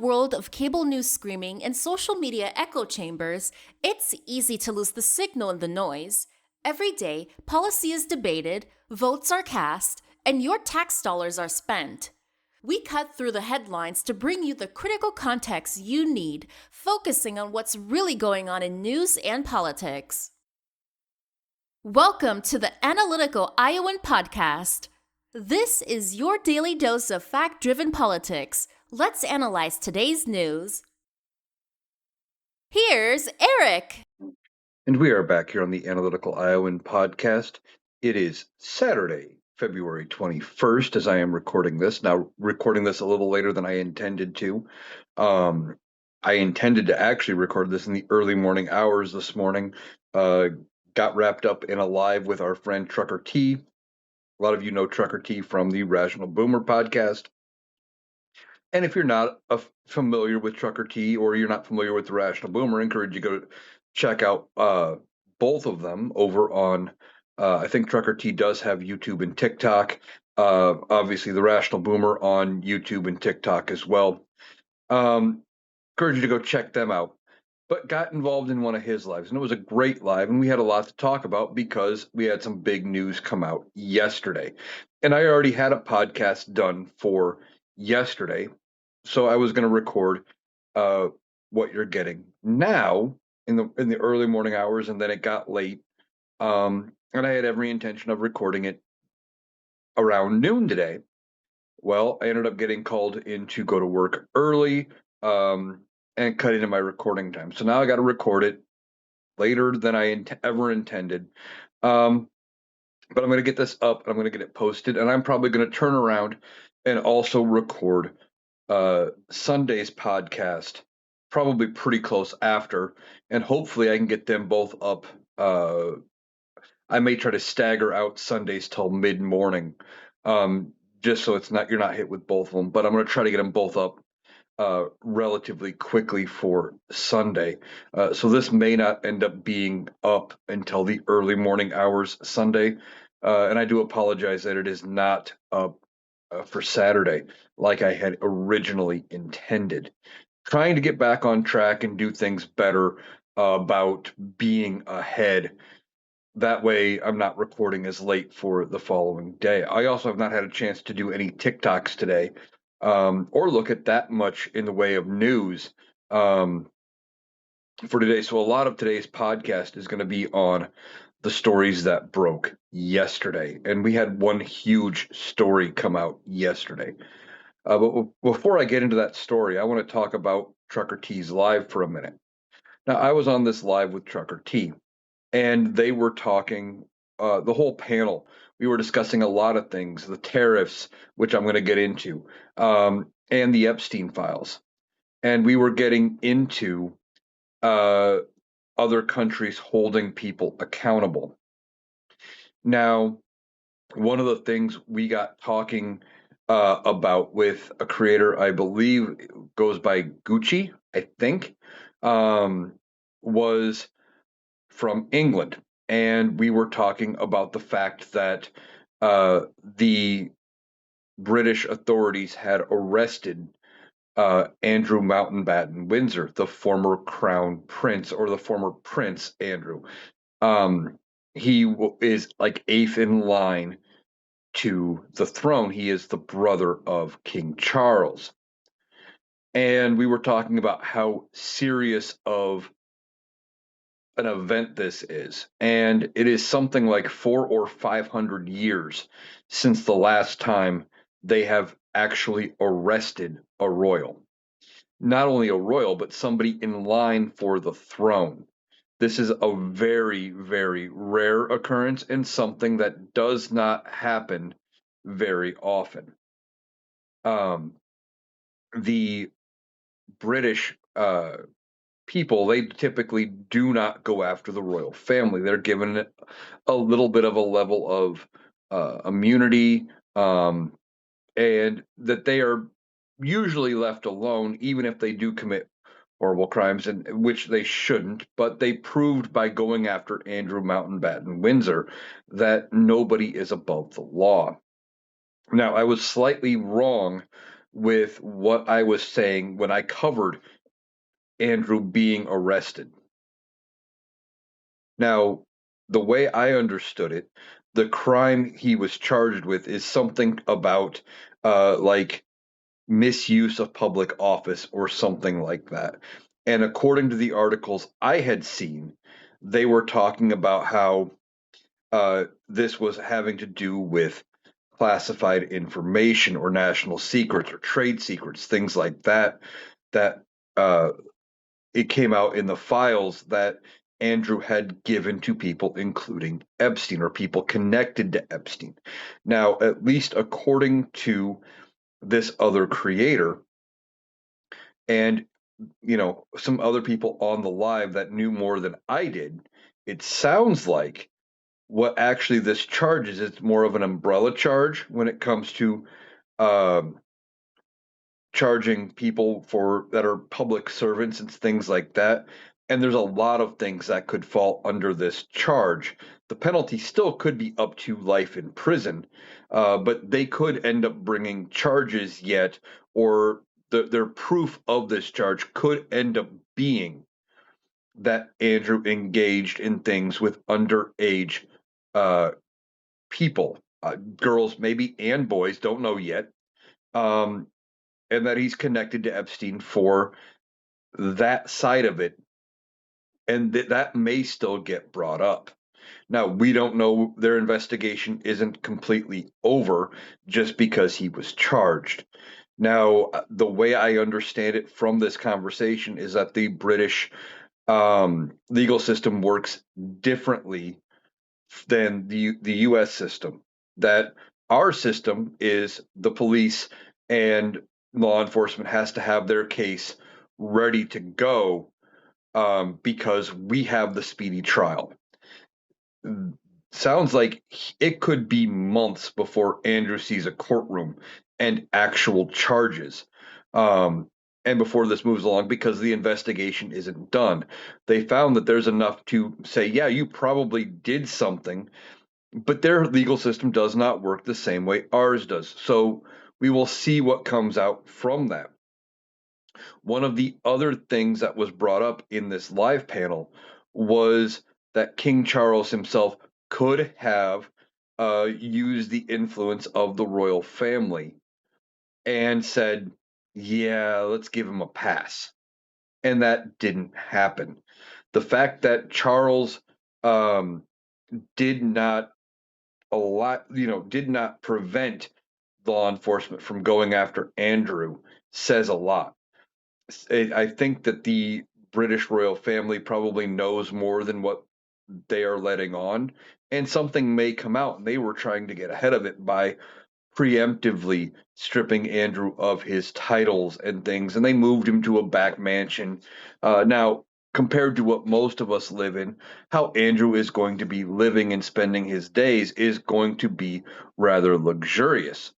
world of cable news screaming and social media echo chambers, it's easy to lose the signal in the noise. Every day, policy is debated, votes are cast, and your tax dollars are spent. We cut through the headlines to bring you the critical context you need, focusing on what's really going on in news and politics. Welcome to the Analyticaliowan podcast. This is your daily dose of fact-driven politics. Let's analyze today's news. Here's Eric. And we are back here on the Analytical Iowan podcast. It is Saturday, February 21st, as I am recording this. Now, recording this a little later than I intended to. I intended to actually record this in the early morning hours this morning. Got wrapped up in a live with our friend Trucker T. A lot of you know Trucker T from the Rational Boomer podcast. And if you're not familiar with Trucker T or you're not familiar with the Rational Boomer, I encourage you to go check out both of them over on, I think Trucker T does have YouTube and TikTok. Obviously, the Rational Boomer on YouTube and TikTok as well. Encourage you to go check them out. But got involved in one of his lives, and it was a great live, and we had a lot to talk about because we had some big news come out yesterday. And I already had a podcast done for yesterday, so I was going to record what you're getting now in the early morning hours, and then it got late, and I had every intention of recording it around noon today. Well, I ended up getting called in to go to work early and cut into my recording time, so now I got to record it later than I ever intended. But I'm going to get this up, and I'm going to get it posted, and I'm probably going to turn around and also record Sunday's podcast probably pretty close after, and hopefully I can get them both up. I may try to stagger out Sundays till mid-morning, just so you're not hit with both of them, but I'm going to try to get them both up relatively quickly for Sunday. So this may not end up being up until the early morning hours Sunday, and I do apologize that it is not up for Saturday like I had originally intended. Trying to get back on track and do things better about being ahead. That way I'm not recording as late for the following day. I also have not had a chance to do any TikToks today or look at that much in the way of news for today. So a lot of today's podcast is going to be on the stories that broke yesterday. And we had one huge story come out yesterday. But before I get into that story, I want to talk about Trucker T's live for a minute. Now, I was on this live with Trucker T, and they were talking, the whole panel, we were discussing a lot of things, the tariffs, which I'm going to get into, and the Epstein files. And we were getting into other countries holding people accountable. Now, one of the things we got talking about with a creator, I believe goes by Gucci, I think, was from England. And we were talking about the fact that the British authorities had arrested Andrew Mountbatten Windsor, the former crown prince, or the former Prince Andrew. He is like eighth in line to the throne. He is the brother of King Charles. And we were talking about how serious of an event this is. And it is something like 400 or 500 years since the last time they have actually arrested a royal. Not only a royal, but somebody in line for the throne. This is a very, very rare occurrence and something that does not happen very often. The British people, they typically do not go after the royal family. They're given it a little bit of a level of immunity, and that they are usually left alone, even if they do commit horrible crimes, and which they shouldn't. But they proved by going after Andrew Mountbatten Windsor that nobody is above the law. Now, I was slightly wrong with what I was saying when I covered Andrew being arrested. Now, the way I understood it, the crime he was charged with is something about like misuse of public office or something like that. And according to the articles I had seen, they were talking about how this was having to do with classified information or national secrets or trade secrets, things like that, that uh, it came out in the files that Andrew had given to people, including Epstein or people connected to Epstein. Now, at least according to this other creator, and some other people on the live that knew more than I did, it sounds like what actually this charge is, it's more of an umbrella charge when it comes to um, charging people for that are public servants and things like that. And there's a lot of things that could fall under this charge. The penalty still could be up to life in prison, but they could end up bringing charges yet, or their proof of this charge could end up being that Andrew engaged in things with underage uh, people, girls maybe and boys, don't know yet, um, and that he's connected to Epstein for that side of it, and that may still get brought up. Now, we don't know, their investigation isn't completely over just because he was charged. Now, the way I understand it from this conversation is that the British legal system works differently than the U.S. system. That our system is the police and law enforcement has to have their case ready to go because we have the speedy trial. Sounds like it could be months before Andrew sees a courtroom and actual charges. Um, and before this moves along, because the investigation isn't done, they found that there's enough to say, yeah, you probably did something, but their legal system does not work the same way ours does. So we will see what comes out from that. One of the other things that was brought up in this live panel was that King Charles himself could have used the influence of the royal family and said, yeah, let's give him a pass. And that didn't happen. The fact that Charles um, did not did not prevent law enforcement from going after Andrew says a lot. I think that the British royal family probably knows more than what they are letting on, and something may come out. And they were trying to get ahead of it by preemptively stripping Andrew of his titles and things, and they moved him to a back mansion. Now, compared to what most of us live in, how Andrew is going to be living and spending his days is going to be rather luxurious.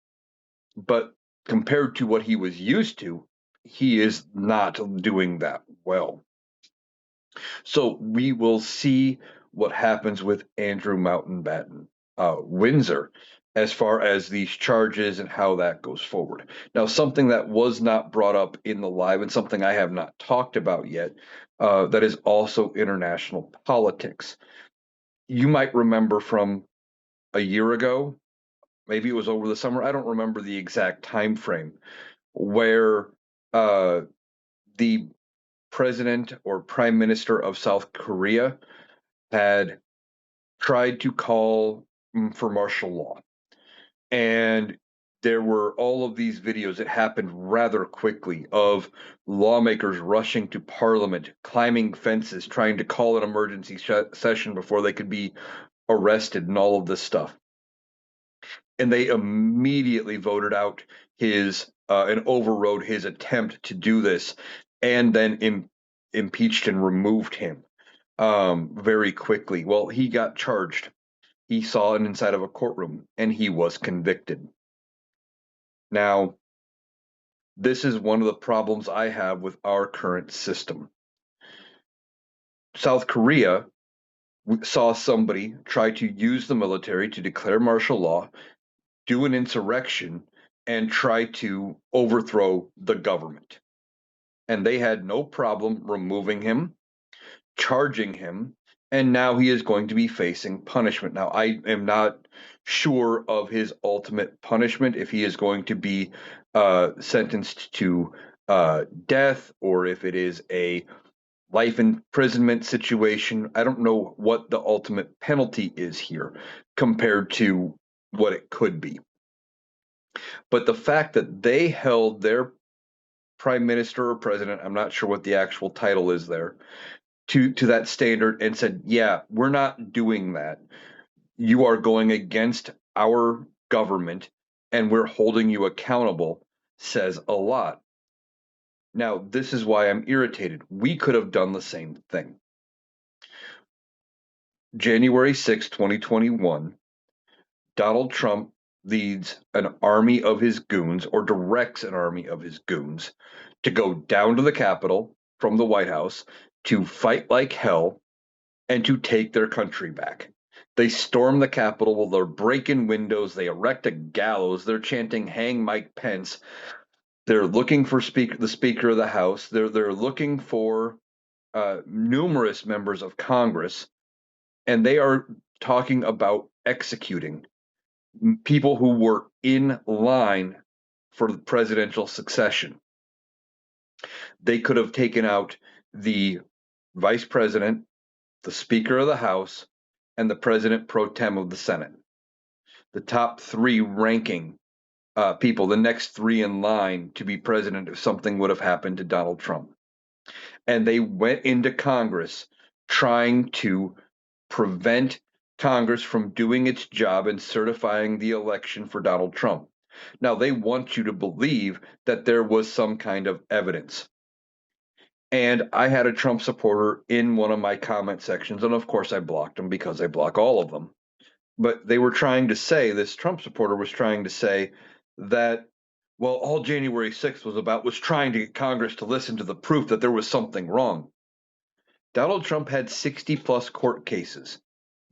But compared to what he was used to, he is not doing that well. So we will see what happens with Andrew Mountbatten Windsor as far as these charges and how that goes forward. Now, something that was not brought up in the live and something I have not talked about yet that is also international politics. You might remember from a year ago, maybe it was over the summer, I don't remember the exact time frame, where uh, the president or prime minister of South Korea had tried to call for martial law. And there were all of these videos. It happened rather quickly of lawmakers rushing to parliament, climbing fences, trying to call an emergency session before they could be arrested and all of this stuff. And they immediately voted out his and overrode his attempt to do this and then impeached and removed him very quickly. Well, he got charged. He saw it inside of a courtroom and he was convicted. Now, this is one of the problems I have with our current system. South Korea saw somebody try to use the military to declare martial law, do an insurrection, and try to overthrow the government. And they had no problem removing him, charging him, and now he is going to be facing punishment. Now, I am not sure of his ultimate punishment, if he is going to be sentenced to death or if it is a life imprisonment situation. I don't know what the ultimate penalty is here compared to what it could be. But the fact that they held their prime minister or president, I'm not sure what the actual title is there, to that standard and said, yeah, we're not doing that. You are going against our government and we're holding you accountable, says a lot. Now, this is why I'm irritated. We could have done the same thing. January 6, 2021, Donald Trump leads an army of his goons or directs an army of his goons to go down to the Capitol from the White House to fight like hell and to take their country back. They storm the Capitol, they're breaking windows, they erect a gallows, they're chanting, "Hang Mike Pence." They're looking for the Speaker of the House. They're looking for numerous members of Congress, and they are talking about executing people who were in line for the presidential succession. They could have taken out the vice president, the Speaker of the House, and the president pro tem of the Senate. The top three ranking people, the next three in line to be president if something would have happened to Donald Trump. And they went into Congress trying to prevent Congress from doing its job and certifying the election for Donald Trump. Now, they want you to believe that there was some kind of evidence. And I had a Trump supporter in one of my comment sections, and of course I blocked them because I block all of them. But they were trying to say, this Trump supporter was trying to say that, well, all January 6th was about was trying to get Congress to listen to the proof that there was something wrong. Donald Trump had 60 plus court cases,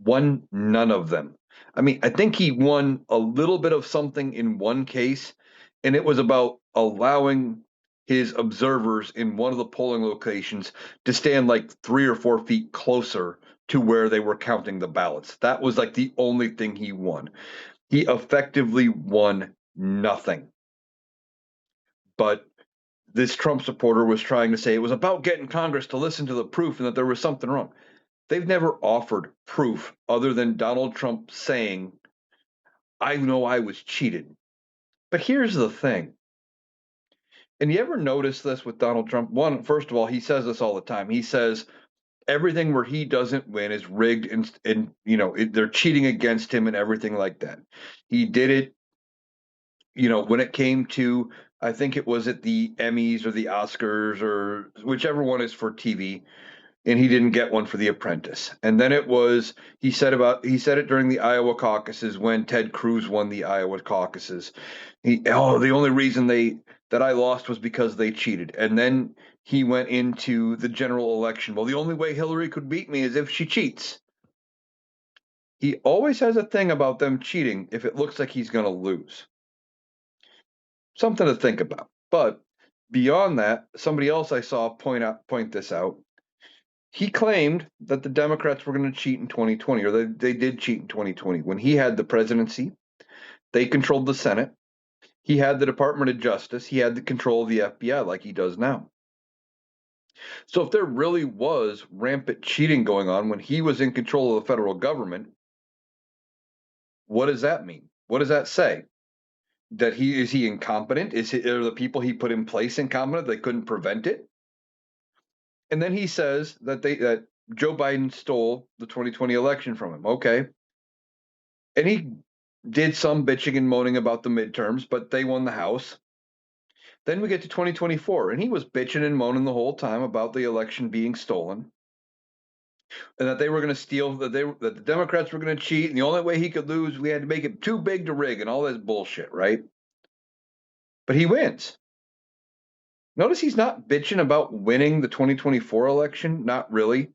won none of them. I mean, I think he won a little bit of something in one case, and it was about allowing his observers in one of the polling locations to stand like 3 or 4 feet closer to where they were counting the ballots. That was like the only thing he won. He effectively won nothing. But this Trump supporter was trying to say it was about getting Congress to listen to the proof and that there was something wrong. They've never offered proof other than Donald Trump saying, I know I was cheated. But here's the thing. And you ever notice this with Donald Trump? One, first of all, he says this all the time. He says everything where he doesn't win is rigged and they're cheating against him and everything like that. He did it, when it came to, I think it was at the Emmys or the Oscars or whichever one is for TV, and he didn't get one for The Apprentice. And then he said it during the Iowa caucuses when Ted Cruz won the Iowa caucuses. The only reason that I lost was because they cheated. And then he went into the general election. Well, the only way Hillary could beat me is if she cheats. He always has a thing about them cheating if it looks like he's going to lose. Something to think about. But beyond that, somebody else I saw point this out. He claimed that the Democrats were going to cheat in 2020, or they did cheat in 2020. When he had the presidency, they controlled the Senate. He had the Department of Justice. He had the control of the FBI like he does now. So if there really was rampant cheating going on when he was in control of the federal government, what does that mean? What does that say? That is he incompetent? Are the people he put in place incompetent? They couldn't prevent it? And then he says that Joe Biden stole the 2020 election from him. Okay. And he did some bitching and moaning about the midterms, but they won the House. Then we get to 2024, and he was bitching and moaning the whole time about the election being stolen, and that they were going to steal, that the Democrats were going to cheat, and the only way he could lose, we had to make it too big to rig, and all this bullshit, right? But he wins. Notice he's not bitching about winning the 2024 election. Not really.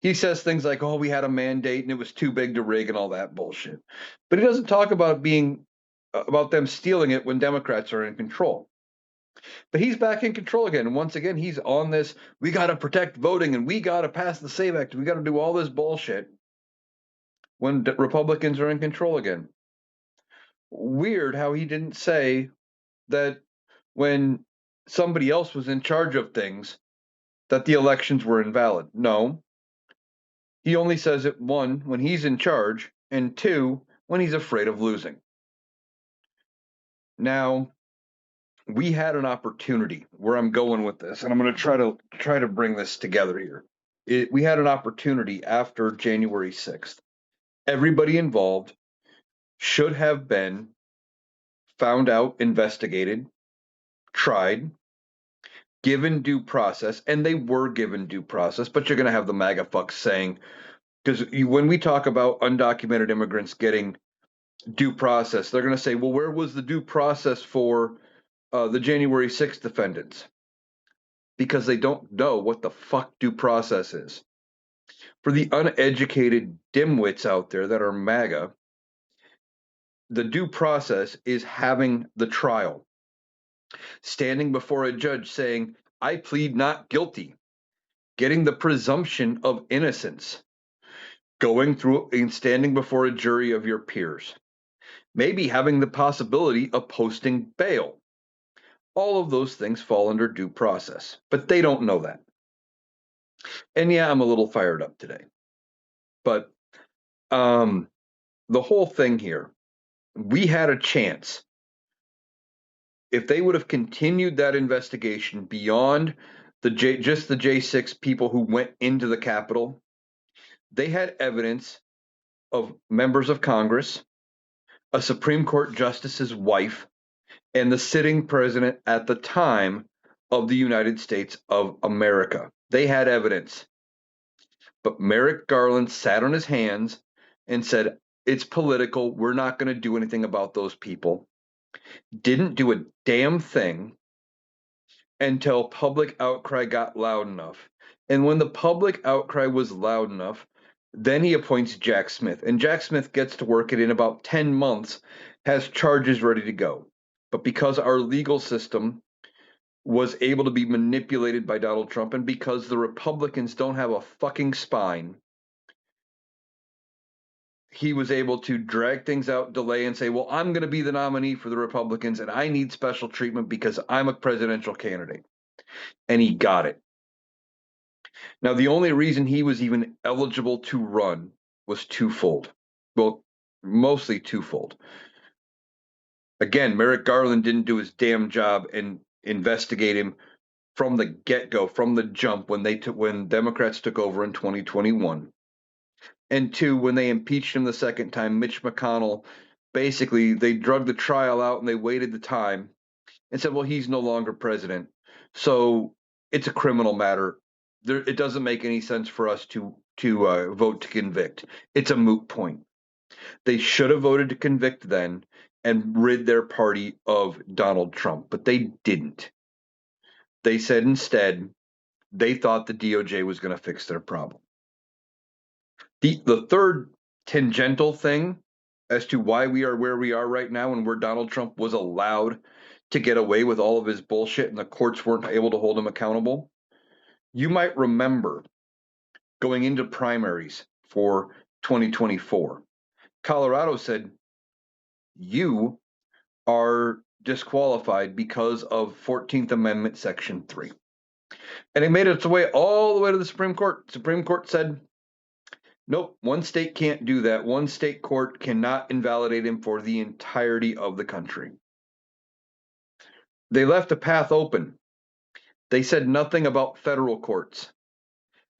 He says things like, "Oh, we had a mandate and it was too big to rig," and all that bullshit. But he doesn't talk about it being about them stealing it when Democrats are in control. But he's back in control again. And once again, he's on this, we got to protect voting and we got to pass the SAVE Act. We got to do all this bullshit when Republicans are in control again. Weird how he didn't say that when somebody else was in charge of things, that the elections were invalid. No, he only says it, one, when he's in charge, and two, when he's afraid of losing. Now, we had an opportunity where I'm going with this, and I'm going to try to bring this together here. We had an opportunity after January 6th. Everybody involved should have been found out, investigated, tried, given due process, and they were given due process. But you're going to have the MAGA fucks saying, because when we talk about undocumented immigrants getting due process, they're going to say, well, where was the due process for the January 6th defendants? Because they don't know what the fuck due process is. For the uneducated dimwits out there that are MAGA, the due process is having the trial, standing before a judge saying, I plead not guilty, getting the presumption of innocence, going through and standing before a jury of your peers, maybe having the possibility of posting bail. All of those things fall under due process, but they don't know that. And yeah, I'm a little fired up today. But the whole thing here, we had a chance. If they would have continued that investigation beyond just the J6 people who went into the Capitol, they had evidence of members of Congress, a Supreme Court justice's wife, and the sitting president at the time of the United States of America. They had evidence. But Merrick Garland sat on his hands and said, it's political. We're not going to do anything about those people. Didn't do a damn thing until public outcry got loud enough. And when the public outcry was loud enough, then he appoints Jack Smith. And Jack Smith gets to work it in about 10 months, has charges ready to go. But because our legal system was able to be manipulated by Donald Trump, and because the Republicans don't have a fucking spine, he was able to drag things out, delay, and say, well, I'm going to be the nominee for the Republicans, and I need special treatment because I'm a presidential candidate. And he got it. Now, the only reason he was even eligible to run was twofold. Well, mostly twofold. Again, Merrick Garland didn't do his damn job and investigate him from the get-go, from the jump when Democrats took over in 2021. And two, when they impeached him the second time, Mitch McConnell, basically, they drug the trial out and they waited the time and said, well, he's no longer president. So it's a criminal matter. It doesn't make any sense for us to vote to convict. It's a moot point. They should have voted to convict then and rid their party of Donald Trump, but they didn't. They said instead they thought the DOJ was going to fix their problem. The third tangential thing as to why we are where we are right now and where Donald Trump was allowed to get away with all of his bullshit and the courts weren't able to hold him accountable. You might remember going into primaries for 2024, Colorado said, you are disqualified because of 14th Amendment, Section 3. And it made its way all the way to the Supreme Court. Supreme Court said, nope, one state can't do that. One state court cannot invalidate him for the entirety of the country. They left a path open. They said nothing about federal courts.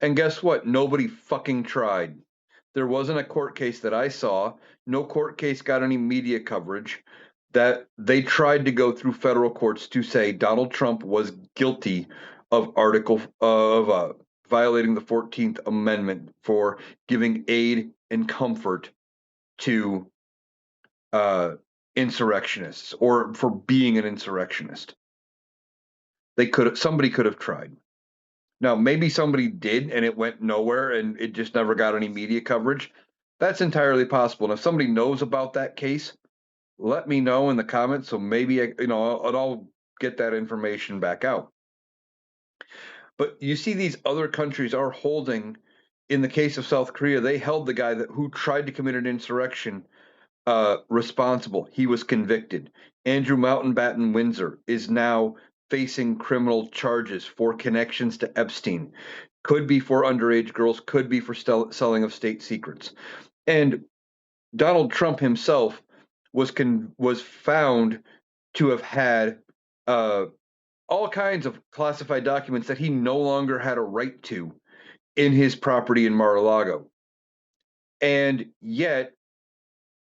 And guess what? Nobody fucking tried. There wasn't a court case that I saw. No court case got any media coverage that they tried to go through federal courts to say Donald Trump was guilty of violating the 14th Amendment for giving aid and comfort to insurrectionists or for being an insurrectionist. Somebody could have tried. Now, maybe somebody did and it went nowhere and it just never got any media coverage. That's entirely possible. And if somebody knows about that case, let me know in the comments. So maybe I'll get that information back out. But you see, these other countries are holding. In the case of South Korea, they held the guy who tried to commit an insurrection responsible. He was convicted. Andrew Mountbatten Windsor is now facing criminal charges for connections to Epstein. Could be for underage girls, could be for selling of state secrets. And Donald Trump himself was found to have had uh, all kinds of classified documents that he no longer had a right to in his property in Mar-a-Lago. And yet,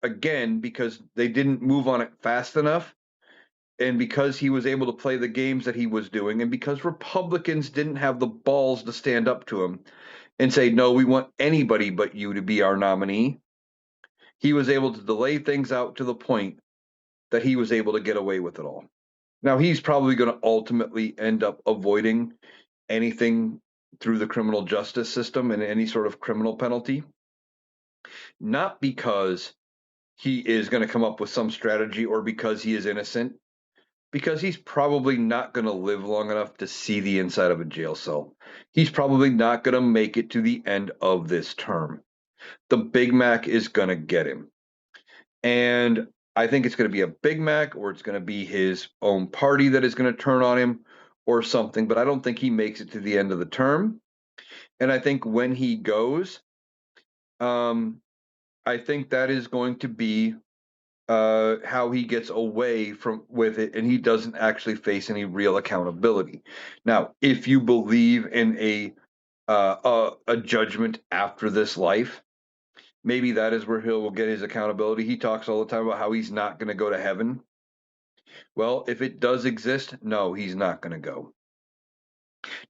again, because they didn't move on it fast enough, and because he was able to play the games that he was doing, and because Republicans didn't have the balls to stand up to him and say, no, we want anybody but you to be our nominee, he was able to delay things out to the point that he was able to get away with it all. Now, he's probably going to ultimately end up avoiding anything through the criminal justice system and any sort of criminal penalty, not because he is going to come up with some strategy or because he is innocent, because he's probably not going to live long enough to see the inside of a jail cell. He's probably not going to make it to the end of this term. The Big Mac is going to get him. And I think it's going to be a Big Mac, or it's going to be his own party that is going to turn on him or something, but I don't think he makes it to the end of the term. And I think when he goes, I think that is going to be how he gets away from with it, and he doesn't actually face any real accountability. Now, if you believe in a judgment after this life, maybe that is where he'll get his accountability. He talks all the time about how he's not going to go to heaven. Well, if it does exist, no, he's not going to go.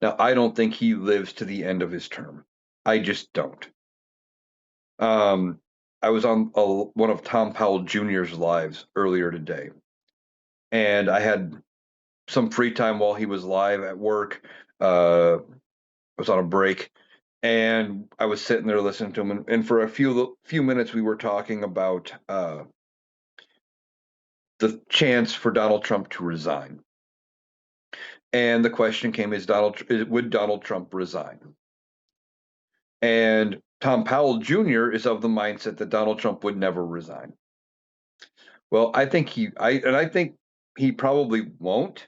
Now, I don't think he lives to the end of his term. I just don't. I was on one of Tom Powell Jr.'s lives earlier today, and I had some free time while he was live at work. I was on a break, and I was sitting there listening to him. And for a few minutes, we were talking about the chance for Donald Trump to resign. And the question came: would Donald Trump resign? And Tom Powell Jr. is of the mindset that Donald Trump would never resign. Well, I think I think he probably won't.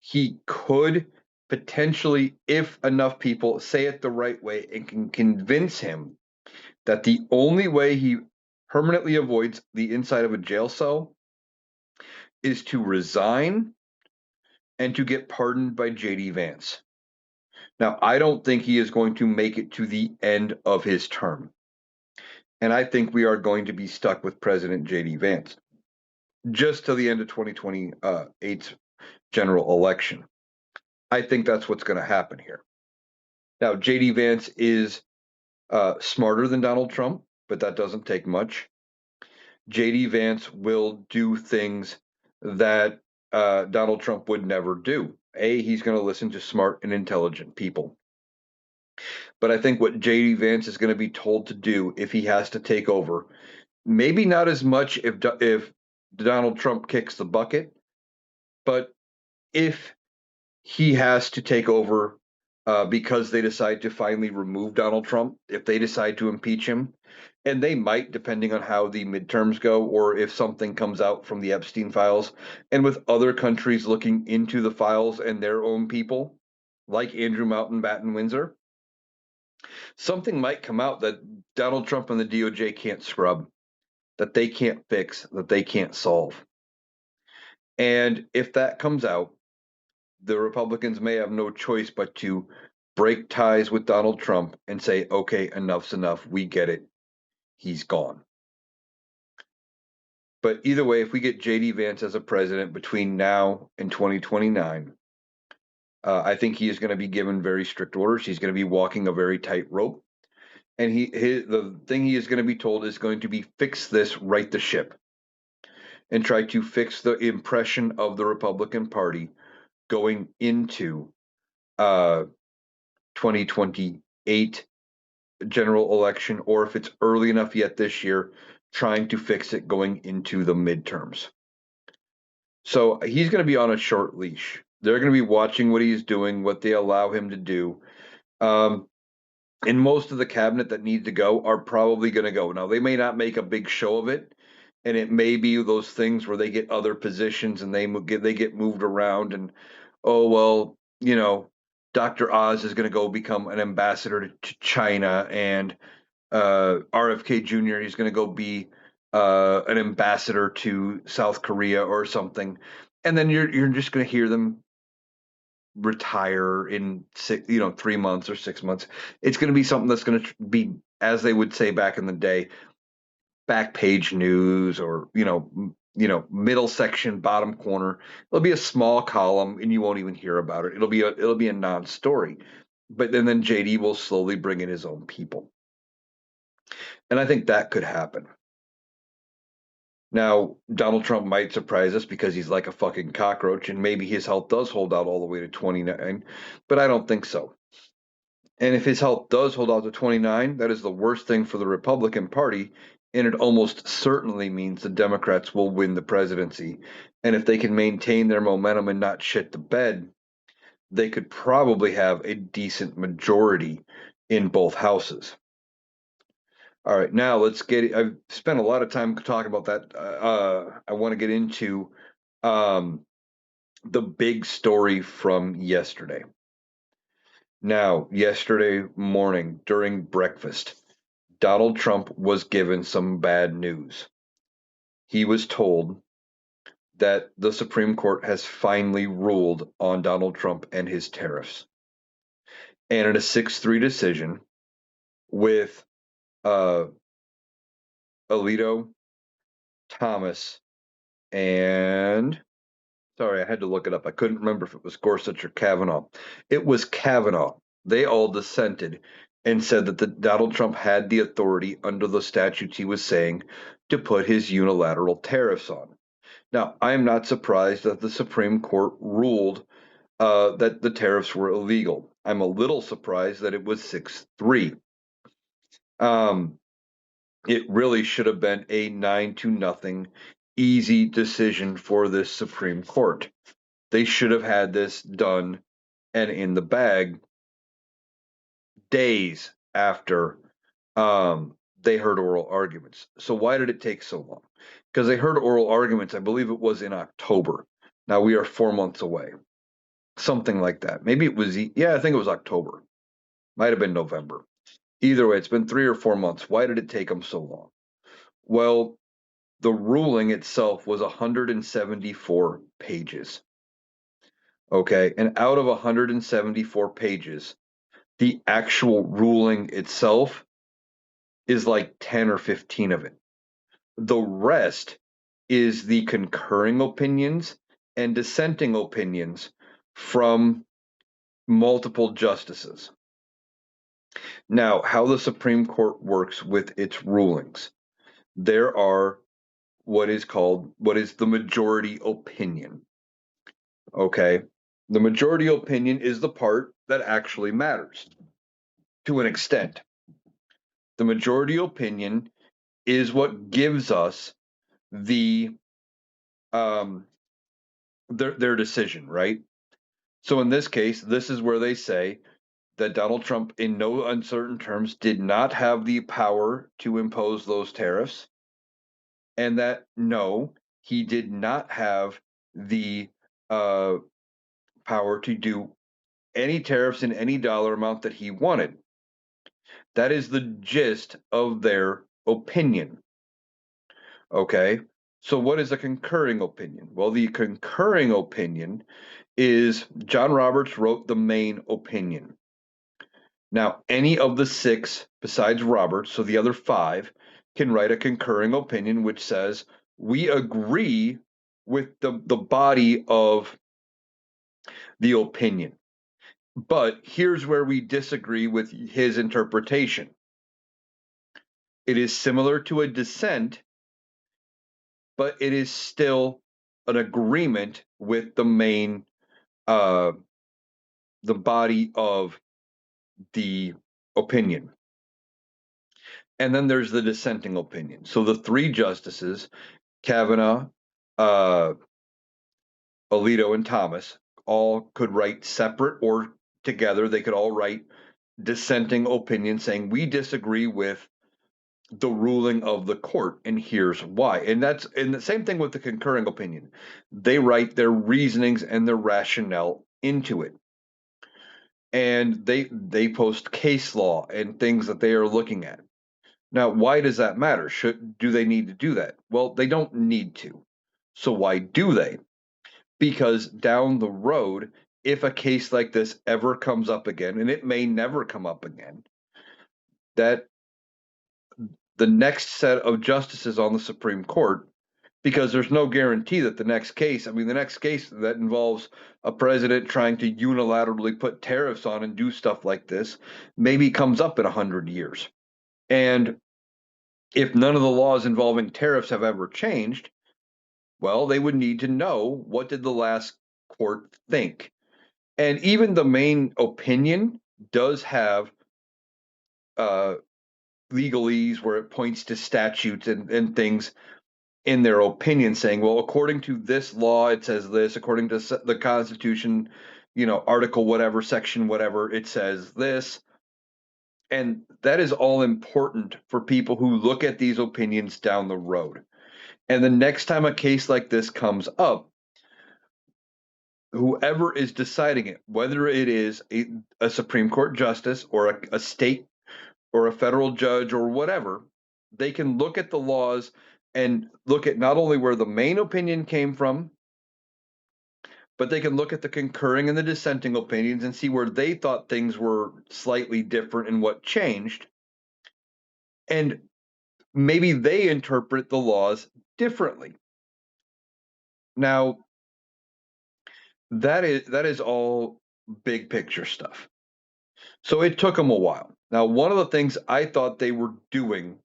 He could potentially, if enough people say it the right way and can convince him that the only way he permanently avoids the inside of a jail cell is to resign and to get pardoned by JD Vance. Now, I don't think he is going to make it to the end of his term. And I think we are going to be stuck with President JD Vance just to the end of 2028's general election. I think that's what's going to happen here. Now, JD Vance is smarter than Donald Trump, but that doesn't take much. JD Vance will do things that Donald Trump would never do. He's going to listen to smart and intelligent people. But I think what JD Vance is going to be told to do if he has to take over, maybe not as much if Donald Trump kicks the bucket, but if he has to take over because they decide to finally remove Donald Trump, if they decide to impeach him, and they might, depending on how the midterms go, or if something comes out from the Epstein files, and with other countries looking into the files and their own people, like Andrew Mountbatten Windsor, something might come out that Donald Trump and the DOJ can't scrub, that they can't fix, that they can't solve. And if that comes out, the Republicans may have no choice but to break ties with Donald Trump and say, okay, enough's enough. We get it. He's gone. But either way, if we get JD Vance as a president between now and 2029, I think he is going to be given very strict orders. He's going to be walking a very tight rope. And the thing he is going to be told is going to be fix this, right the ship, and try to fix the impression of the Republican Party going into 2028 general election, or if it's early enough yet this year, trying to fix it going into the midterms. So he's going to be on a short leash. They're going to be watching what he's doing, what they allow him to do. Um, and most of the cabinet that needs to go are probably going to go. Now, they may not make a big show of it, and it may be those things where they get other positions and they get moved around. And oh well, Dr. Oz is going to go become an ambassador to China, and RFK Jr. is going to go be an ambassador to South Korea or something, and then you're just going to hear them retire in 3 months or 6 months. It's going to be something that's going to be, as they would say back in the day, back page news, or middle section, bottom corner. It'll be a small column, and you won't even hear about it. It'll be a non-story. But then JD will slowly bring in his own people, and I think that could happen. Now, Donald Trump might surprise us because he's like a fucking cockroach, and maybe his health does hold out all the way to 29, but I don't think so. And if his health does hold out to 29, that is the worst thing for the Republican Party, and it almost certainly means the Democrats will win the presidency. And if they can maintain their momentum and not shit the bed, they could probably have a decent majority in both houses. All right, now let's get. I've spent a lot of time talking about that. I want to get into um, the big story from yesterday. Now, yesterday morning during breakfast, Donald Trump was given some bad news. He was told that the Supreme Court has finally ruled on Donald Trump and his tariffs. And in a 6-3 decision with uh, Alito, Thomas, and sorry, I had to look it up. I couldn't remember if it was Gorsuch or Kavanaugh. It was Kavanaugh. They all dissented and said that Donald Trump had the authority under the statutes he was saying to put his unilateral tariffs on. Now, I am not surprised that the Supreme Court ruled that the tariffs were illegal. I'm a little surprised that it was 6-3. Um, it really should have been a 9-0 easy decision for this Supreme Court. They should have had this done and in the bag days after they heard oral arguments. So why did it take so long? Because they heard oral arguments, I believe it was in October. Now we are 4 months away, something like that. Maybe it was, yeah, I think it was October. Might have been November. Either way, it's been 3 or 4 months. Why did it take them so long? Well, the ruling itself was 174 pages. Okay, and out of 174 pages, the actual ruling itself is like 10 or 15 of it. The rest is the concurring opinions and dissenting opinions from multiple justices. Now, how the Supreme Court works with its rulings, there are what is the majority opinion. Okay. The majority opinion is the part that actually matters to an extent. The majority opinion is what gives us the their decision, right? So in this case, this is where they say that Donald Trump, in no uncertain terms, did not have the power to impose those tariffs, and that no, he did not have the uh, power to do any tariffs in any dollar amount that he wanted. That is the gist of their opinion. Okay. So, what is a concurring opinion? Well, the concurring opinion is John Roberts wrote the main opinion. Now, any of the six besides Roberts, so the other five, can write a concurring opinion which says, we agree with the body of the opinion. But here's where we disagree with his interpretation. It is similar to a dissent, but it is still an agreement with the main, the body of the opinion. and then there's the dissenting opinion. So the three justices, Kavanaugh, uh, Alito, and Thomas, all could write separate or together. They could all write dissenting opinions saying we disagree with the ruling of the court, and here's why. And the same thing with the concurring opinion. They write their reasonings and their rationale into it, and they post case law and things that they are looking at. Now, why does that matter? Do they need to do that? Well, they don't need to. So why do they? Because down the road, if a case like this ever comes up again, and it may never come up again, that the next set of justices on the Supreme Court, because there's no guarantee that the next case, I mean, the next case that involves a president trying to unilaterally put tariffs on and do stuff like this, maybe comes up in 100 years. And if none of the laws involving tariffs have ever changed, well, they would need to know, what did the last court think? And even the main opinion does have uh, legalese where it points to statutes and things in their opinion saying, well, according to this law, it says this, according to the Constitution, article whatever, section whatever, it says this. And that is all important for people who look at these opinions down the road. And the next time a case like this comes up, whoever is deciding it, whether it is a Supreme Court justice or a state or a federal judge or whatever, they can look at the laws and look at not only where the main opinion came from, but they can look at the concurring and the dissenting opinions and see where they thought things were slightly different and what changed. And maybe they interpret the laws differently. Now, that is all big picture stuff. So it took them a while. Now, one of the things I thought they were doing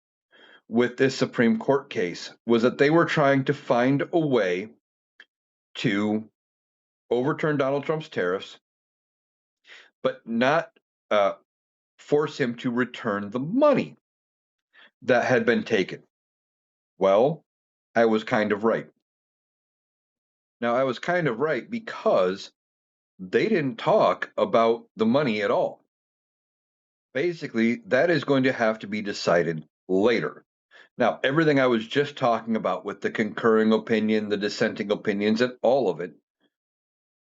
with this Supreme Court case was that they were trying to find a way to overturn Donald Trump's tariffs, but not uh, force him to return the money that had been taken. Well, I was kind of right. Now, I was kind of right because they didn't talk about the money at all. Basically, that is going to have to be decided later. Now, everything I was just talking about with the concurring opinion, the dissenting opinions, and all of it,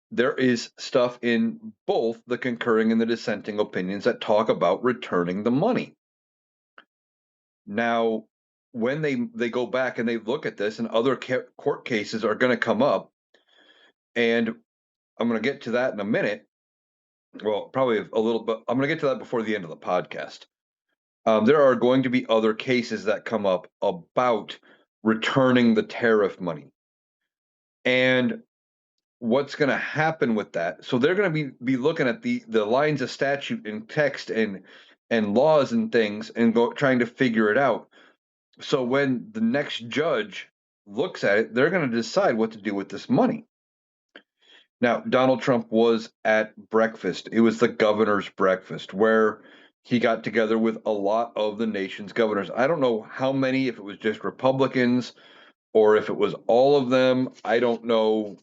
there is stuff in both the concurring and the dissenting opinions that talk about returning the money. Now, when they go back and they look at this, and other court cases are going to come up, and I'm going to get to that in a minute. Well, probably a little, but I'm going to get to that before the end of the podcast. There are going to be other cases that come up about returning the tariff money. And what's going to happen with that? So they're going to be looking at the lines of statute and text and laws and things and trying to figure it out. So when the next judge looks at it, they're going to decide what to do with this money. Now, Donald Trump was at breakfast. It was the governor's breakfast where he got together with a lot of the nation's governors. I don't know how many, if it was just Republicans or if it was all of them. I don't know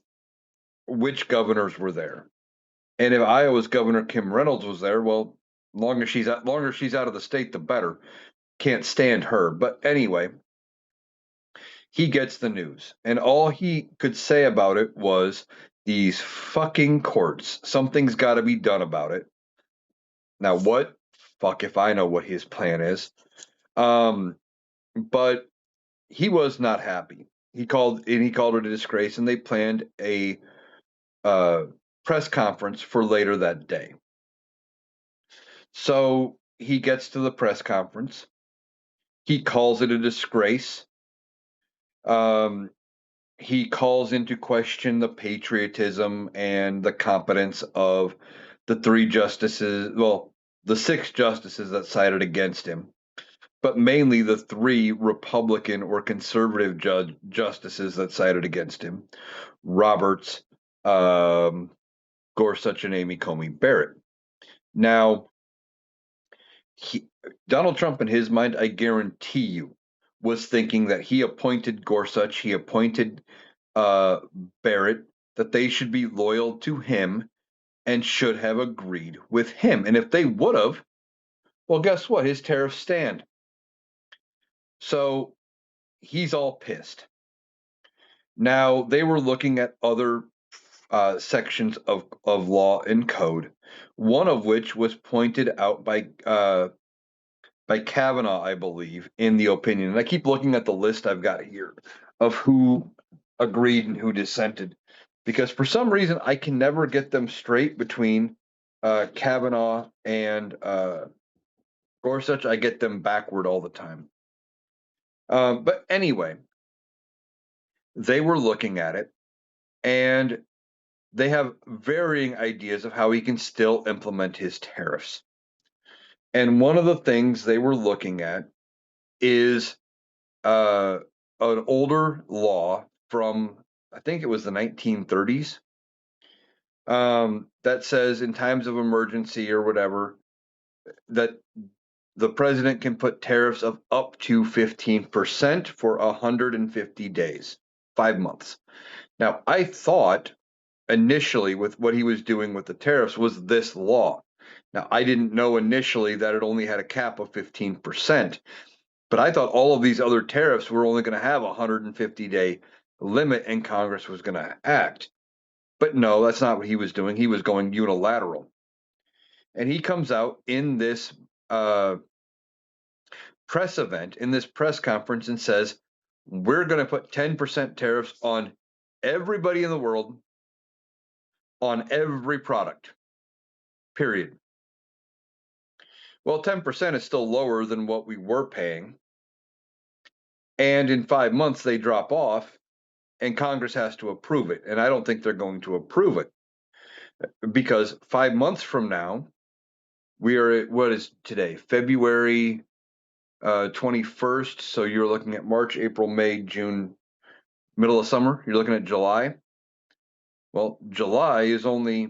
which governors were there. And if Iowa's Governor Kim Reynolds was there, well, longer she's out of the state, the better. Can't stand her. But anyway, he gets the news, and all he could say about it was these fucking courts. Something's got to be done about it. Now, what? Fuck if I know what his plan is. But he was not happy. He called it a disgrace, and they planned a uh, press conference for later that day. So he gets to the press conference. He calls it a disgrace. Um, he calls into question the patriotism and the competence of the three justices, well, the six justices that sided against him, but mainly the three Republican or conservative justices that sided against him: Roberts, Gorsuch, and Amy Coney Barrett. Now, Donald Trump, in his mind, I guarantee you, was thinking that he appointed Gorsuch, he appointed uh, Barrett, that they should be loyal to him and should have agreed with him. And if they would have, well, guess what? His tariffs stand. So he's all pissed. Now, they were looking at other sections of law and code, one of which was pointed out by Kavanaugh, I believe, in the opinion. And I keep looking at the list I've got here of who agreed and who dissented, because for some reason I can never get them straight between Kavanaugh and Gorsuch. I get them backward all the time. But anyway, they were looking at it, and they have varying ideas of how he can still implement his tariffs. And one of the things they were looking at is uh, an older law from, I think it was the 1930s, that says in times of emergency or whatever, that the president can put tariffs of up to 15% for 150 days, 5 months. Now, I thought initially with what he was doing with the tariffs was this law. Now, I didn't know initially that it only had a cap of 15%, but I thought all of these other tariffs were only going to have a 150-day limit and Congress was going to act. But no, that's not what he was doing. He was going unilateral. And he comes out in this uh, press event, in this press conference, and says, we're going to put 10% tariffs on everybody in the world, on every product, period. Well, 10% is still lower than what we were paying. And in 5 months, they drop off, and Congress has to approve it. And I don't think they're going to approve it because 5 months from now, we are at, what is today? February 21st. So you're looking at March, April, May, June, middle of summer. You're looking at July. Well, July is only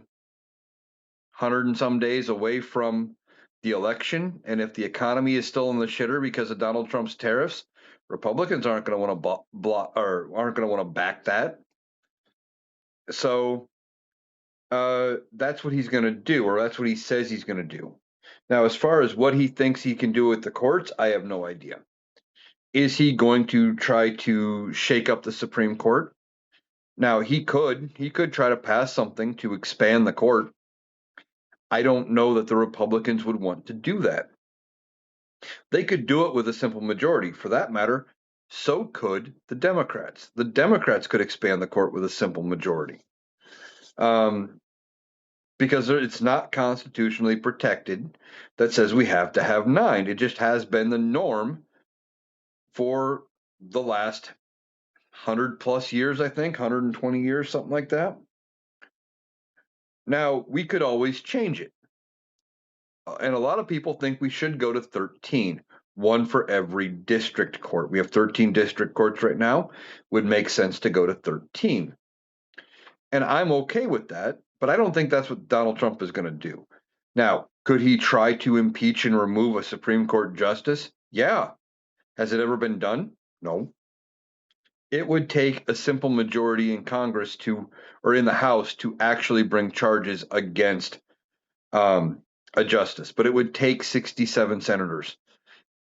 100 and some days away from the election. And if the economy is still in the shitter because of Donald Trump's tariffs, Republicans aren't going to want to aren't going to want to back that. So that's what he's going to do, or that's what he says he's going to do. Now, as far as what he thinks he can do with the courts, I have no idea. Is he going to try to shake up the Supreme Court? Now, he could try to pass something to expand the court. I don't know that the Republicans would want to do that. They could do it with a simple majority. For that matter, so could the Democrats. The Democrats could expand the court with a simple majority. Because it's not constitutionally protected that says we have to have 9. It just has been the norm for the last 100 plus years, I think, 120 years, something like that. Now, we could always change it. And a lot of people think we should go to 13, one for every district court. We have 13 district courts right now. Would make sense to go to 13. And I'm okay with that, but I don't think that's what Donald Trump is going to do. Now, could he try to impeach and remove a Supreme Court justice? Yeah. Has it ever been done? No. It would take a simple majority in Congress or in the House to actually bring charges against a justice, but it would take 67 senators.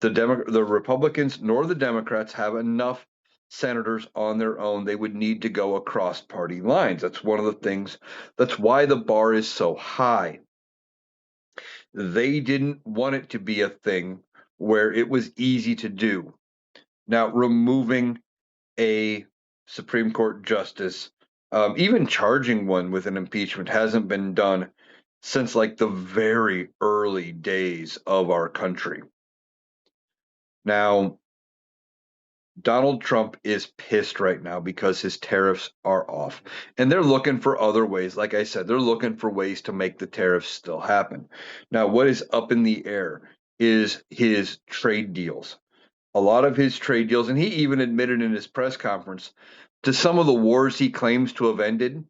The Republicans nor the Democrats have enough senators on their own. They would need to go across party lines. That's one of the things. That's why the bar is so high. They didn't want it to be a thing where it was easy to do. Now, removing a Supreme Court justice, even charging one with an impeachment, hasn't been done since like the very early days of our country. Now, Donald Trump is pissed right now because his tariffs are off. And they're looking for other ways. Like I said, they're looking for ways to make the tariffs still happen. Now, what is up in the air is his trade deals. A lot of his trade deals, and he even admitted in his press conference to some of the wars he claims to have ended,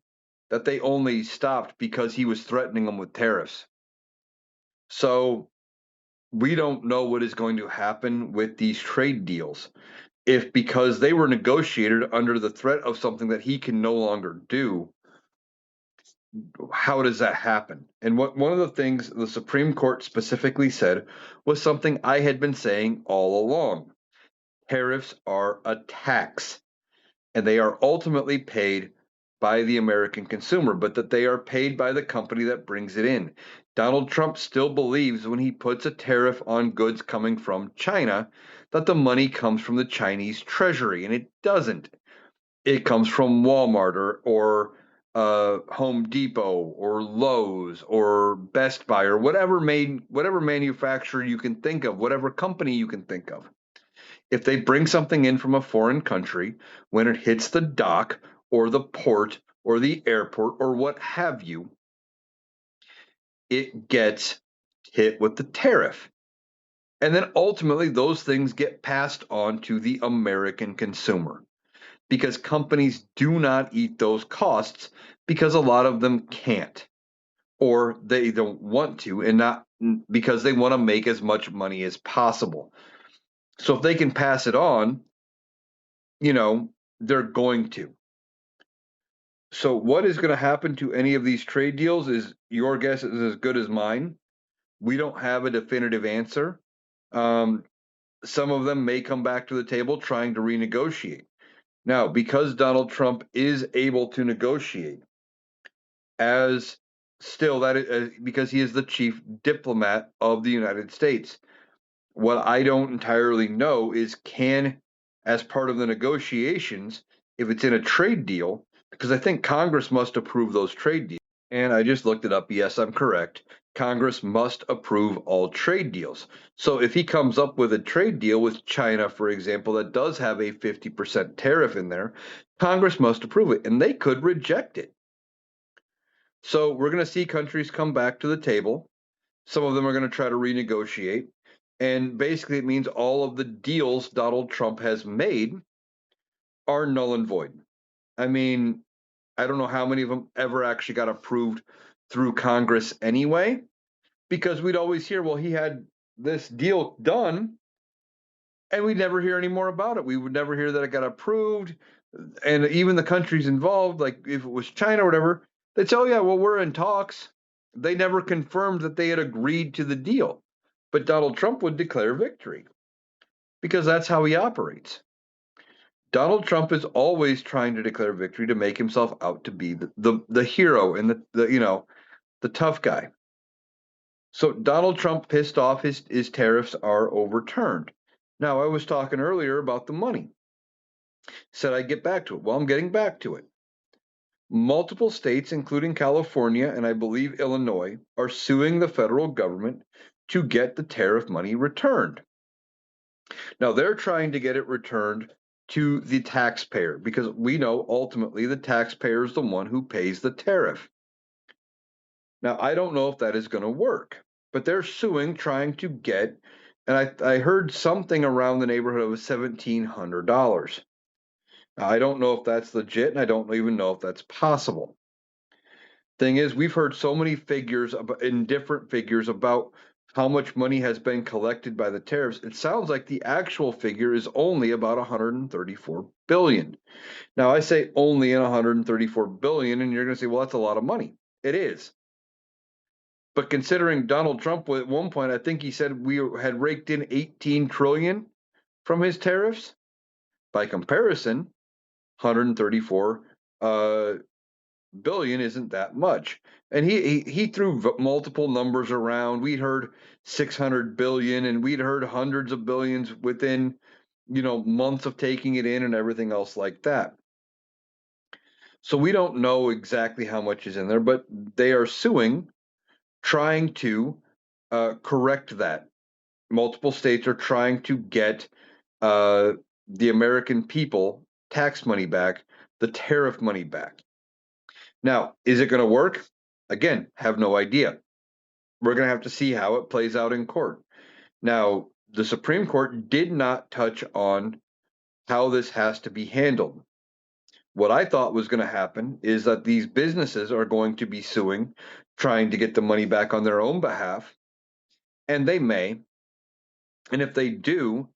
that they only stopped because he was threatening them with tariffs. So we don't know what is going to happen with these trade deals. If because they were negotiated under the threat of something that he can no longer do, how does that happen? And one of the things the Supreme Court specifically said was something I had been saying all along. Tariffs are a tax, and they are ultimately paid by the American consumer, but that they are paid by the company that brings it in. Donald Trump still believes when he puts a tariff on goods coming from China that the money comes from the Chinese treasury, and it doesn't. It comes from Walmart or Home Depot or Lowe's or Best Buy or whatever manufacturer you can think of, whatever company you can think of. If they bring something in from a foreign country, when it hits the dock or the port or the airport or what have you, it gets hit with the tariff. And then ultimately, those things get passed on to the American consumer because companies do not eat those costs because a lot of them can't or they don't want to and not because they want to make as much money as possible. So if they can pass it on, you know, they're going to. So what is going to happen to any of these trade deals is your guess is as good as mine. We don't have a definitive answer. Um, some of them may come back to the table trying to renegotiate. Now, because Donald Trump is able to negotiate, as still that is, because he is the chief diplomat of the United States. What I don't entirely know is as part of the negotiations, if it's in a trade deal, because I think Congress must approve those trade deals. And I just looked it up. Yes, I'm correct. Congress must approve all trade deals. So if he comes up with a trade deal with China, for example, that does have a 50% tariff in there, Congress must approve it, and they could reject it. So we're going to see countries come back to the table. Some of them are going to try to renegotiate. And basically, it means all of the deals Donald Trump has made are null and void. I mean, I don't know how many of them ever actually got approved through Congress anyway, because we'd always hear, well, he had this deal done, and we'd never hear any more about it. We would never hear that it got approved. And even the countries involved, like if it was China or whatever, they'd say, oh, yeah, well, we're in talks. They never confirmed that they had agreed to the deal. But Donald Trump would declare victory because that's how he operates. Donald Trump is always trying to declare victory to make himself out to be the hero and the tough guy. So Donald Trump pissed off his tariffs are overturned. Now I was talking earlier about the money. Said I'd get back to it. Well, I'm getting back to it. Multiple states, including California and I believe Illinois, are suing the federal government to get the tariff money returned. Now, they're trying to get it returned to the taxpayer because we know ultimately the taxpayer is the one who pays the tariff. Now, I don't know if that is going to work, but they're suing, trying to get, and I heard something around the neighborhood of $1,700. Now, I don't know if that's legit, and I don't even know if that's possible. Thing is, we've heard so many figures in different figures about how much money has been collected by the tariffs. It sounds like the actual figure is only about 134 billion. Now, I say only in 134 billion, and you're going to say, well, that's a lot of money. It is. But considering Donald Trump at one point, I think he said we had raked in 18 trillion from his tariffs. By comparison, 134 billion isn't that much. And he threw multiple numbers around. We'd heard 600 billion and we'd heard hundreds of billions within, months of taking it in and everything else like that. So we don't know exactly how much is in there, but they are suing, trying to correct that. Multiple states are trying to get the American people tax money back, the tariff money back. Now, is it going to work? Again, have no idea. We're going to have to see how it plays out in court. Now, the Supreme Court did not touch on how this has to be handled. What I thought was going to happen is that these businesses are going to be suing, trying to get the money back on their own behalf, and they may. And if they do,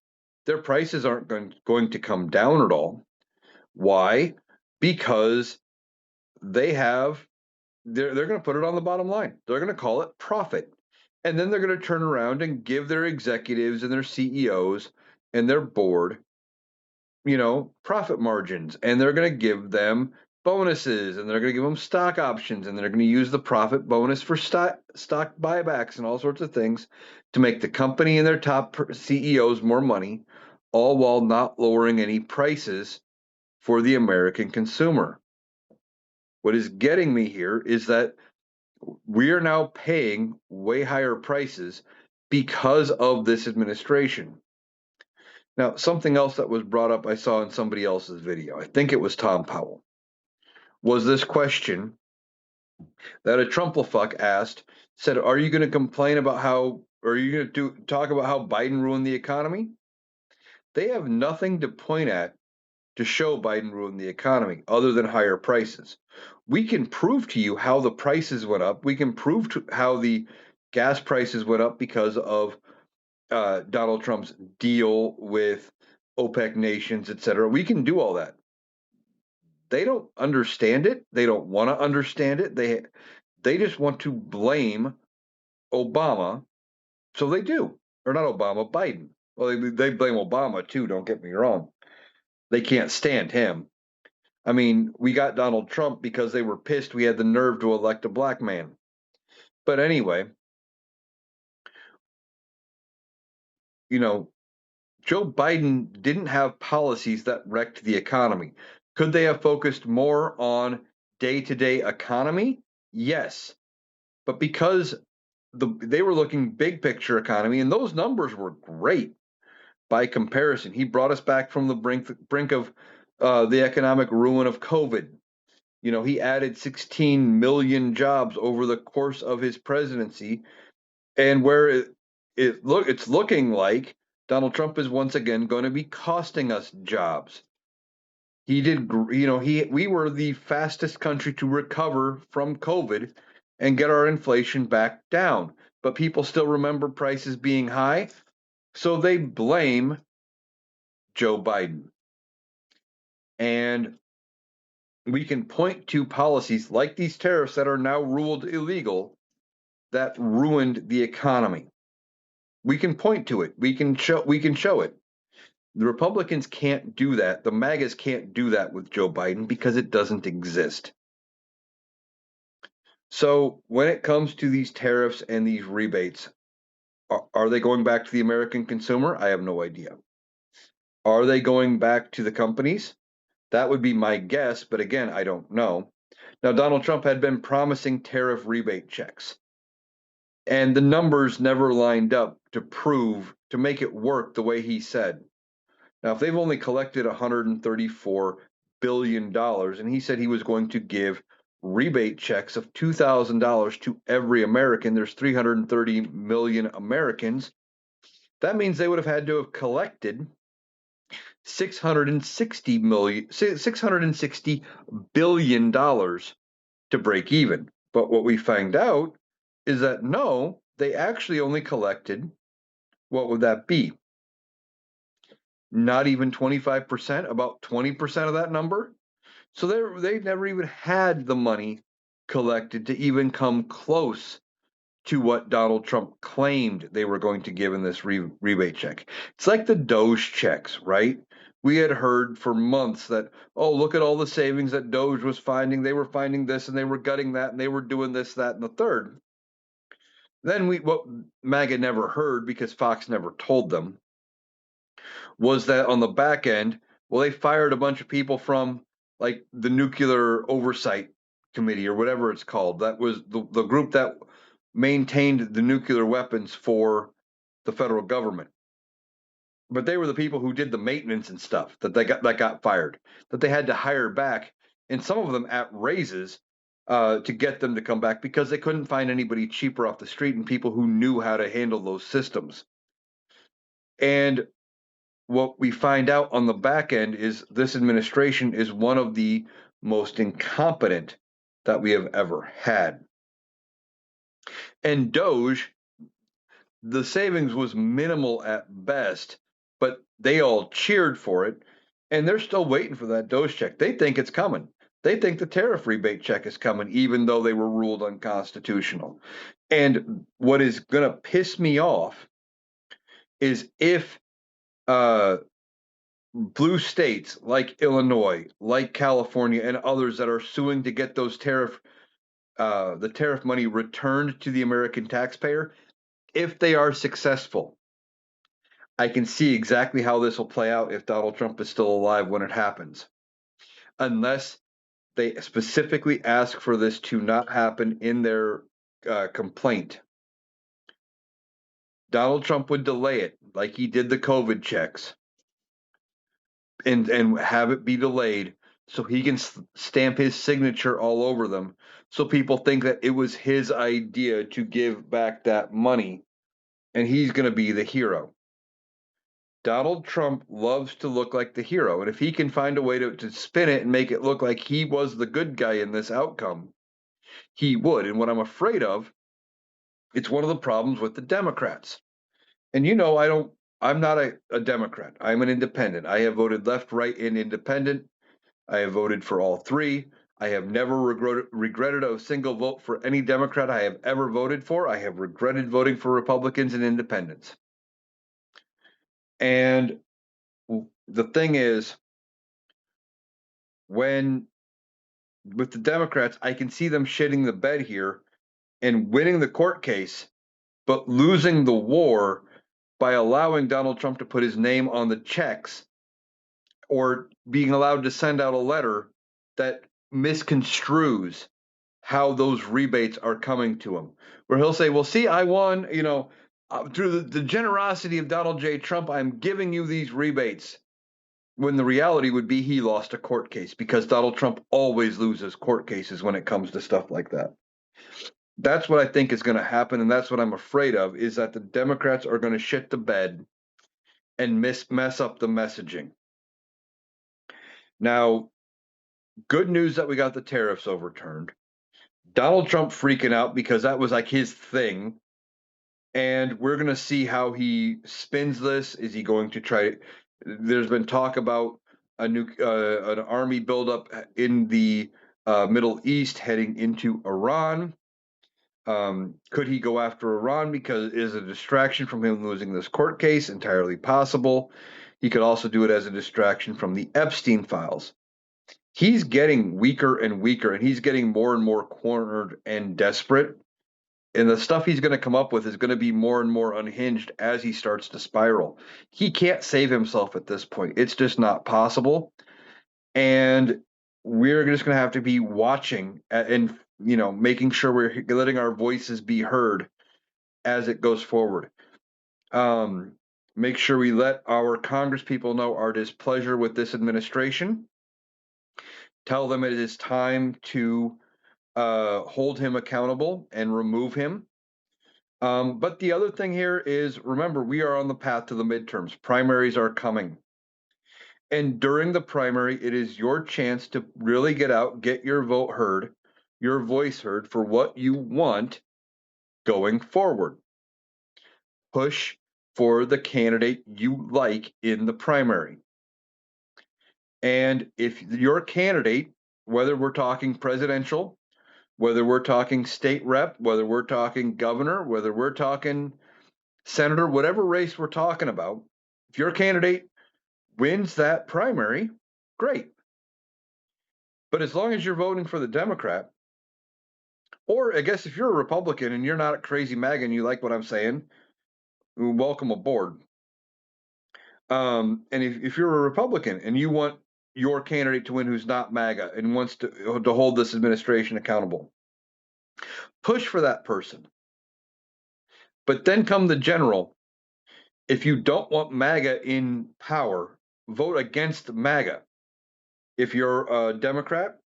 their prices aren't going to come down at all. Why? Because they have they're going to put it on the bottom line. They're going to call it profit. And then they're going to turn around and give their executives and their CEOs and their board, profit margins, and they're going to give them bonuses, and they're going to give them stock options, and they're going to use the profit bonus for stock buybacks and all sorts of things to make the company and their top CEOs more money, all while not lowering any prices for the American consumer. What is getting me here is that we are now paying way higher prices because of this administration. Now, something else that was brought up I saw in somebody else's video, I think it was Tom Powell, was this question that a Trumplefuck asked, said, are you going to complain about how, or are you going to talk about how Biden ruined the economy? They have nothing to point at to show Biden ruined the economy other than higher prices. We can prove to you how the prices went up. We can prove how the gas prices went up because of Donald Trump's deal with OPEC nations, et cetera. We can do all that. They don't understand it. They don't want to understand it. They just want to blame Obama. So they do. Or not Obama, Biden. Well, they blame Obama too, don't get me wrong. They can't stand him. I mean, we got Donald Trump because they were pissed we had the nerve to elect a black man. But anyway, you know, Joe Biden didn't have policies that wrecked the economy. Could they have focused more on day to day economy? Yes. But because they were looking big picture economy, and those numbers were great by comparison. He brought us back from the brink of the economic ruin of COVID. He added 16 million jobs over the course of his presidency, and where it's looking like Donald Trump is once again going to be costing us jobs. He did, we were the fastest country to recover from COVID and get our inflation back down. But people still remember prices being high, so they blame Joe Biden. And we can point to policies like these tariffs that are now ruled illegal that ruined the economy. We can point to it. We can show it. The Republicans can't do that. The MAGAs can't do that with Joe Biden because it doesn't exist. So when it comes to these tariffs and these rebates, are they going back to the American consumer? I have no idea. Are they going back to the companies? That would be my guess, but again, I don't know. Now, Donald Trump had been promising tariff rebate checks, and the numbers never lined up to make it work the way he said. Now, if they've only collected $134 billion, and he said he was going to give rebate checks of $2,000 to every American, there's 330 million Americans. That means they would have had to have collected 660 billion dollars to break even. But what we find out is that no, they actually only collected, what would that be? Not even 25%, about 20% of that number. So they never even had the money collected to even come close to what Donald Trump claimed they were going to give in this rebate check. It's like the Doge checks, right? We had heard for months that, oh, look at all the savings that Doge was finding. They were finding this and they were gutting that and they were doing this, that, and the third. Then what MAGA never heard because Fox never told them was that on the back end, well, they fired a bunch of people from like the Nuclear Oversight Committee or whatever it's called. That was the group that maintained the nuclear weapons for the federal government. But they were the people who did the maintenance and stuff that got fired, that they had to hire back, and some of them at raises to get them to come back because they couldn't find anybody cheaper off the street and people who knew how to handle those systems. And what we find out on the back end is this administration is one of the most incompetent that we have ever had. And Doge, the savings was minimal at best, but they all cheered for it, and they're still waiting for that DOGE check. They think it's coming. They think the tariff rebate check is coming, even though they were ruled unconstitutional. And what is going to piss me off is if uh, blue states like Illinois, like California, and others that are suing to get those the tariff money returned to the American taxpayer, if they are successful, I can see exactly how this will play out if Donald Trump is still alive when it happens. Unless they specifically ask for this to not happen in their complaint, Donald Trump would delay it like he did the COVID checks and have it be delayed so he can stamp his signature all over them so people think that it was his idea to give back that money and he's going to be the hero. Donald Trump loves to look like the hero, and if he can find a way to spin it and make it look like he was the good guy in this outcome, he would. And what I'm afraid of, it's one of the problems with the Democrats. And I'm not a Democrat. I'm an independent. I have voted left, right, and independent. I have voted for all three. I have never regretted a single vote for any Democrat I have ever voted for. I have regretted voting for Republicans and independents. And the thing is, when with the Democrats, I can see them shitting the bed here and winning the court case, but losing the war by allowing Donald Trump to put his name on the checks or being allowed to send out a letter that misconstrues how those rebates are coming to him. Where he'll say, well, see, I won, through the generosity of Donald J. Trump, I'm giving you these rebates. When the reality would be he lost a court case because Donald Trump always loses court cases when it comes to stuff like that. That's what I think is going to happen, and that's what I'm afraid of, is that the Democrats are going to shit the bed and mess up the messaging. Now, good news that we got the tariffs overturned. Donald Trump freaking out because that was like his thing. And we're going to see how he spins this. Is he going to try? There's been talk about an army buildup in the Middle East heading into Iran. Could he go after Iran because it is a distraction from him losing this court case? Entirely possible. He could also do it as a distraction from the Epstein files. He's getting weaker and weaker, and he's getting more and more cornered and desperate. And the stuff he's going to come up with is going to be more and more unhinged as he starts to spiral. He can't save himself at this point. It's just not possible. And we're just going to have to be watching and making sure we're letting our voices be heard as it goes forward. Make sure we let our Congress people know our displeasure with this administration. Tell them it is time to hold him accountable and remove him. But the other thing here is, remember, we are on the path to the midterms. Primaries are coming. And during the primary, it is your chance to really get out, get your vote heard, your voice heard for what you want going forward. Push for the candidate you like in the primary. And if your candidate, whether we're talking presidential, whether we're talking state rep, whether we're talking governor, whether we're talking senator, whatever race we're talking about, if your candidate wins that primary, great. But as long as you're voting for the Democrat, or I guess if you're a Republican and you're not a crazy MAGA and you like what I'm saying, welcome aboard. And if you're a Republican and you want your candidate to win who's not MAGA and wants to hold this administration accountable, push for that person. But then come the general. If you don't want MAGA in power, vote against MAGA. If you're a Democrat,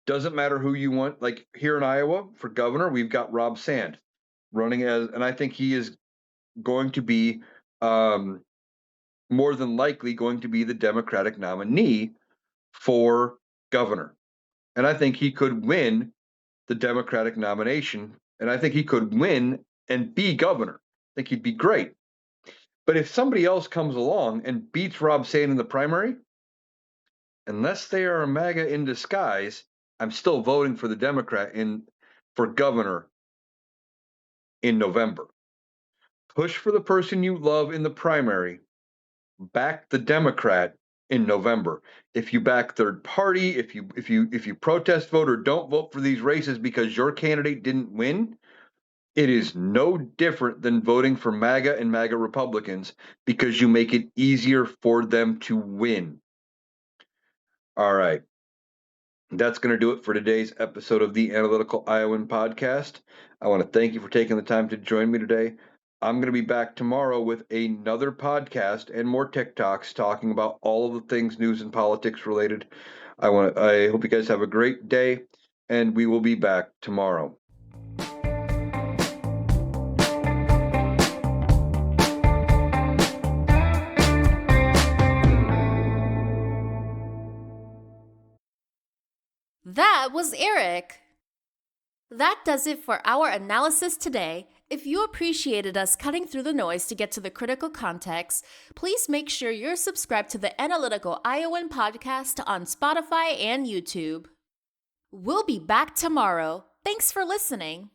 doesn't matter who you want. Like here in Iowa for governor, we've got Rob Sand running and I think he is going to be more than likely going to be the Democratic nominee for governor. And I think he could win the Democratic nomination. And I think he could win and be governor. I think he'd be great. But if somebody else comes along and beats Rob Sand in the primary, unless they are a MAGA in disguise, I'm still voting for the Democrat for governor in November. Push for the person you love in the primary. Back the Democrat in November. If you back third party, if you protest vote or don't vote for these races because your candidate didn't win, it is no different than voting for MAGA and MAGA Republicans because you make it easier for them to win. All right. That's going to do it for today's episode of the Analytical Iowan podcast. I want to thank you for taking the time to join me today. I'm going to be back tomorrow with another podcast and more TikToks talking about all of the things news and politics related. I hope you guys have a great day, and we will be back tomorrow. That was Eric. That does it for our analysis today. If you appreciated us cutting through the noise to get to the critical context, please make sure you're subscribed to the Analytical Iowan podcast on Spotify and YouTube. We'll be back tomorrow. Thanks for listening.